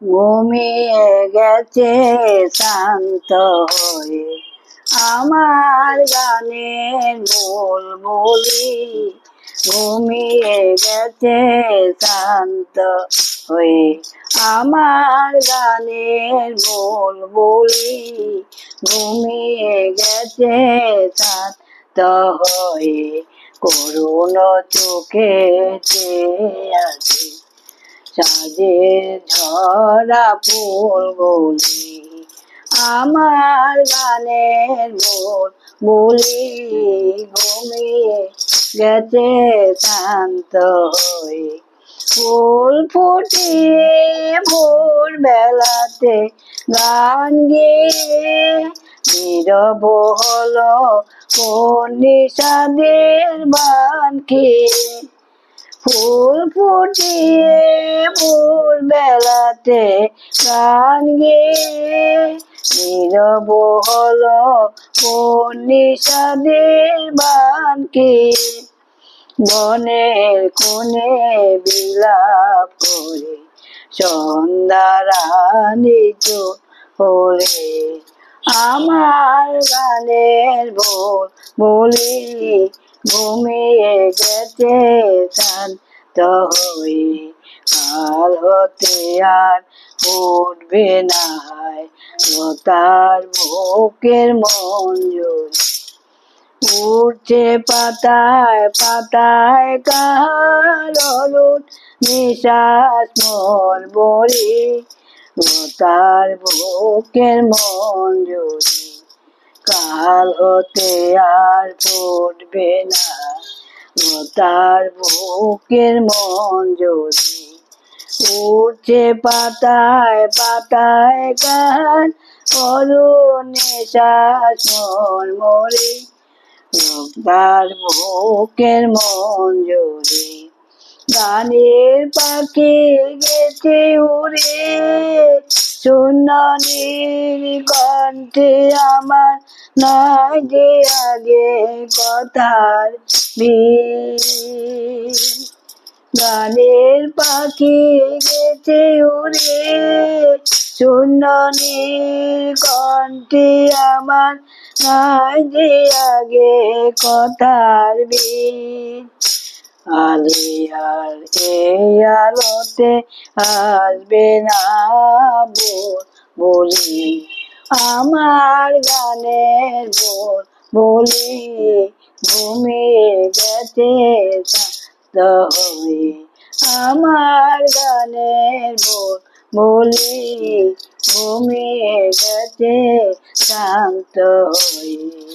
ঘুমিয়ে গেছে শান্ত হয়ে আমার গানের বুলবুলি। ঘুমিয়ে গেছে শান্ত হয়ে আমার গানের বুলবুলি। ঘুমিয়ে গেছে শান্ত হয়ে করুণ চোখে চেয়ে আছে সাজের ঝরা ফুলগুলি। আমার গানের বুলবুলি ঘুমিয়ে গেছে শান্ত হয়ে। ফুল ফুটিয়ে ভোর বেলাতে গান গেয়ে নীরব হলো কোন নিষাদের বান খেয়ে। ফুল ফুটিয়ে ভোর বেলাতে গান গেয়ে নীরব হলো কোন নিষাদের বান খেয়ে। বনের কোণে বিলাপ করে সন্ধ্যা রানী চোখ হলে আমার গানের বুলবুলি। ঘুমিয়ে গেছে শান্ত হয়ে কাল হতে আর উঠবে না লতার বুকের মঞ্জুরি। উঠছে পাতায় পাতায় কার অরুণ নিঃশ্বাস মোর বড়ি। লতার বুকের মঞ্জুরি কাল হতে আর ফুটবে না লতার বুকের মঞ্জুরি। উঠছে পাতায় পাতায় কার অরুণ নিঃশ্বাস মোর মরি। লতার বুকের মঞ্জুরি গানের পাখি গেছে উড়ে শূন্য নীল কণ্ঠে আমার নাই যে আগে কথার বীর। গানের পাখি গেছে উড়ে শূন্য নীল কণ্ঠে আমার নাই যে আগে কথার বীর। আলিয়ার এই আলোতে আসবে না বলি আমার গানের বলি। ঘুমিয়ে গেছে শান্ত হয়ে আমার গানের বলি। ঘুমিয়ে গেছে শান্ত হয়ে।